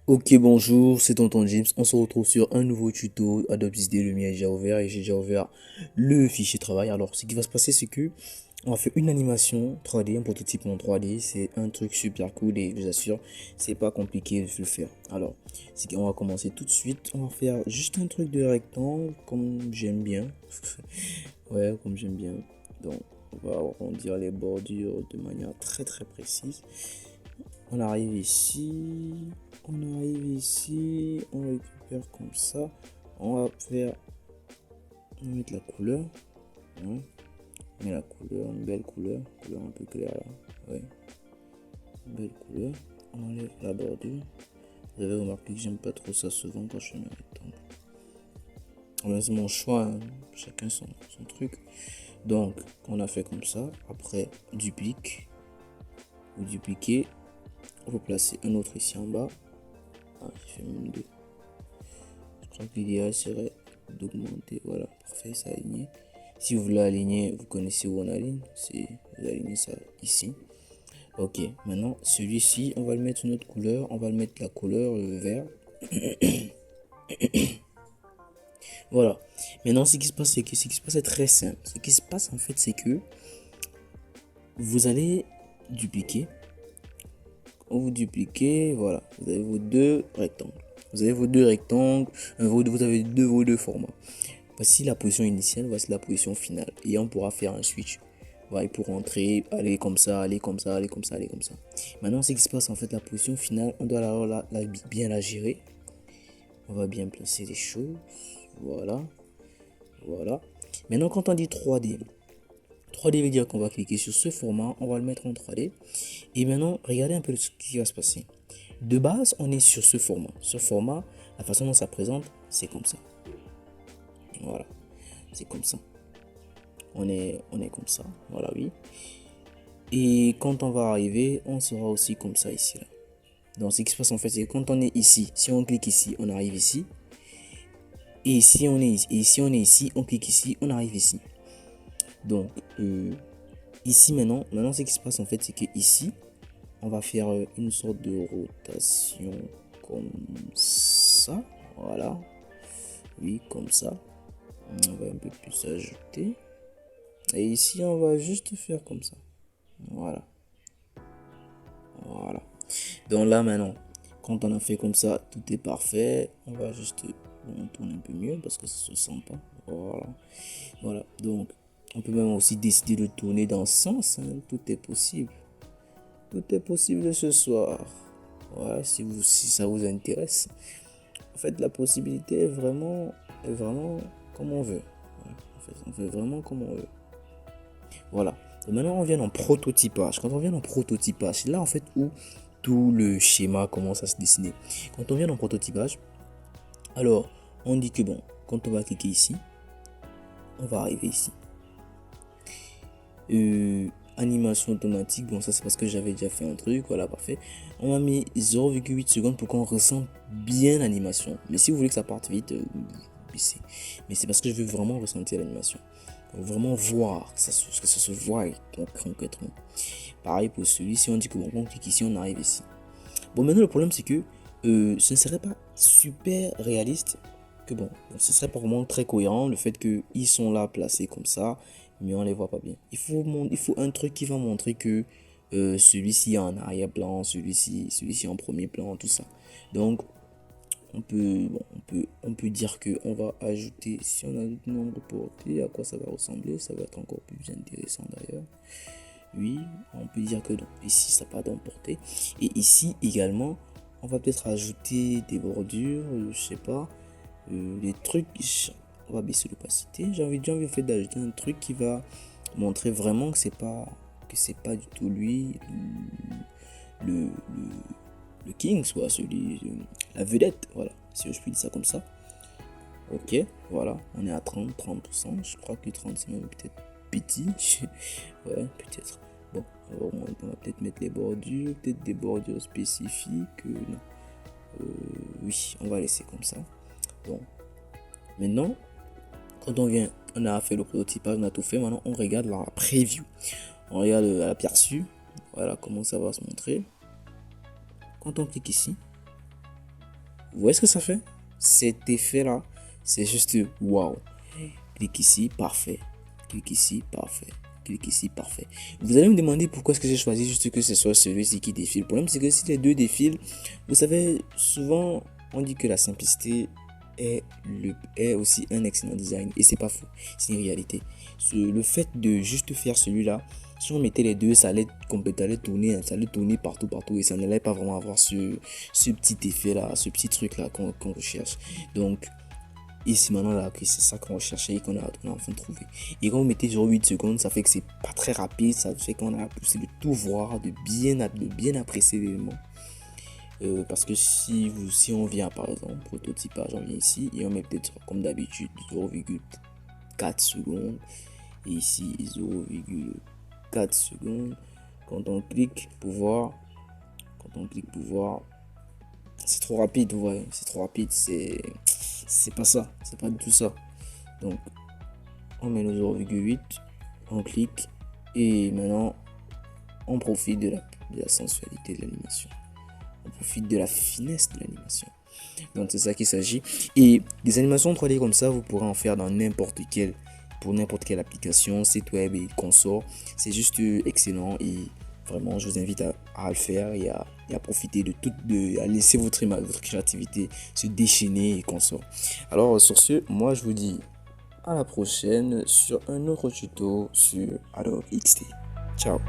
Ok, bonjour, c'est Tonton James. On se retrouve sur un nouveau tuto Adobe XD. Le mien est déjà ouvert et j'ai déjà ouvert le fichier travail. Alors, ce qui va se passer, c'est que on va faire une animation 3D, un prototype en 3D. C'est un truc super cool et je vous assure, c'est pas compliqué de le faire. Alors, c'est qu'on va commencer tout de suite. On va faire juste un truc de rectangle, comme j'aime bien. Ouais, comme j'aime bien. Donc, on va arrondir les bordures de manière très précise. On arrive ici, on récupère comme ça. On va faire, on va mettre la couleur, hein. On met la couleur, une belle couleur un peu claire là, ouais, une belle couleur. On enlève la bordure. Vous avez remarqué que j'aime pas trop ça souvent quand je fais mes rectangles. Enfin, c'est mon choix, hein. Chacun son truc. Donc, on a fait comme ça. Après, duplique, vous dupliquez, vous placez un autre ici en bas. Ah, j'ai fait même deux. Je crois que l'idéal serait d'augmenter. Voilà, parfait, c'est aligné. Si vous voulez aligner, vous connaissez où on aligne. C'est vous alignez ça ici. Ok, maintenant celui-ci, on va le mettre une autre couleur. On va le mettre la couleur vert. Voilà. Maintenant, ce qui se passe, c'est que ce qui se passe est très simple. Ce qui se passe en fait, c'est que vous allez dupliquer. Quand vous dupliquez, voilà, vous avez vos deux rectangles. Vous avez vos deux rectangles, vous avez vos deux formats. Voici la position initiale, voici la position finale. Et on pourra faire un switch. Voilà, pour entrer, aller comme ça, aller comme ça, aller comme ça, aller comme ça. Maintenant, ce qui se passe, en fait, la position finale, on doit bien la gérer. On va bien placer les choses. Voilà. Voilà. Maintenant, quand on dit 3D, 3D veut dire qu'on va cliquer sur ce format, on va le mettre en 3D. Et maintenant, regardez un peu ce qui va se passer. De base, on est sur ce format. Ce format, la façon dont ça présente, c'est comme ça. Voilà. C'est comme ça. On est comme ça, voilà, oui. Et quand on va arriver, on sera aussi comme ça ici, là. Donc, ce qui se passe en fait, c'est que quand on est ici, si on clique ici, on arrive ici. Et si on est ici, on clique ici, on arrive ici. Donc, ici maintenant, ce qui se passe en fait, c'est que ici, on va faire une sorte de rotation comme ça. Voilà. Oui, comme ça. On va un peu plus ajouter. Et ici, on va juste faire comme ça. Voilà. Voilà. Donc là maintenant, quand on a fait comme ça, tout est parfait. On va juste on tourne un peu mieux parce que ça se sent pas. Voilà. Voilà. Donc on peut même aussi décider de tourner dans ce sens, hein. Tout est possible. Tout est possible ce soir. Ouais, si ça vous intéresse. En fait, la possibilité est vraiment comme on veut. Ouais, en fait, on fait vraiment comme on veut. Voilà. Donc maintenant, on vient en prototypage. Quand on vient en prototypage, c'est là en fait où tout le schéma commence à se dessiner. Quand on vient en prototypage, alors on dit que bon, quand on va cliquer ici, on va arriver ici. Animation automatique, bon ça c'est parce que j'avais déjà fait un truc, voilà parfait. On m'a mis 0,8 secondes pour qu'on ressente bien l'animation. Mais si vous voulez que ça parte vite, baissez. Mais c'est parce que je veux vraiment ressentir l'animation. Vraiment voir, que ça se voit concrètement. Pareil pour celui-ci, on dit que bon, on clique ici, on arrive ici. Bon, maintenant le problème c'est que ce ne serait pas super réaliste. Que bon, ce serait pas vraiment très cohérent le fait qu'ils sont là placés comme ça, mais on les voit pas bien. Il faut un truc qui va montrer que celui-ci est en arrière-plan, celui-ci en premier plan, tout ça. Donc on peut dire que on va ajouter, si on ajoute le nombre porté, à quoi ça va ressembler, ça va être encore plus intéressant d'ailleurs. Oui, on peut dire que donc, ici ça part d'emporter. Et ici également, on va peut-être ajouter des bordures, je sais pas, des trucs. On va baisser l'opacité. J'ai envie fait d'ajouter un truc qui va montrer vraiment que c'est pas du tout lui le, le king, soit celui, la vedette. Voilà, si je puis dire ça comme ça. Ok, voilà, on est à 30%. Je crois que 30 c'est même peut-être petit. Ouais, peut-être. Bon, on va peut-être mettre les bordures, peut-être des bordures spécifiques. Non. Oui, on va laisser comme ça. Bon, maintenant, quand on a fait le prototypage, on a tout fait. Maintenant, on regarde la preview. On regarde l'aperçu. Voilà comment ça va se montrer. Quand on clique ici, Vous voyez ce que ça fait? Cet effet-là, c'est juste waouh. Clique ici, parfait. Clique ici, parfait. Clique ici, parfait. Vous allez me demander pourquoi est-ce que j'ai choisi juste que ce soit celui-ci qui défile. Le problème, c'est que si les deux défilent, vous savez, souvent, on dit que la simplicité est aussi un excellent design. Et c'est pas faux. C'est une réalité. Le fait de juste faire celui-là, si on mettait les deux, ça allait tourner, ça allait tourner partout, partout. Et ça n'allait pas vraiment avoir ce petit effet-là, ce petit truc-là qu'on recherche. Donc, ici maintenant là, c'est ça qu'on recherchait et qu'on a enfin trouvé. Et quand vous mettez 0,8 secondes, ça fait que c'est pas très rapide, ça fait qu'on a poussé de tout voir, de bien apprécier l'élément. Parce que si on vient par exemple, prototypage, on vient ici et on met peut-être comme d'habitude 0,4 secondes. Et ici 0,4 secondes. Quand on clique pour voir, c'est trop rapide, ouais, c'est trop rapide, c'est pas ça, c'est pas du tout ça. Donc on met le 0,8, on clique et maintenant on profite de la sensualité de l'animation, on profite de la finesse de l'animation. Donc c'est ça qu'il s'agit. Et des animations 3D comme ça, vous pourrez en faire dans pour n'importe quelle application, site web et consort. C'est juste excellent et vraiment je vous invite à le faire et à profiter à laisser votre créativité se déchaîner et consort. Alors sur ce, moi je vous dis à la prochaine sur un autre tuto sur Adobe XD. Ciao.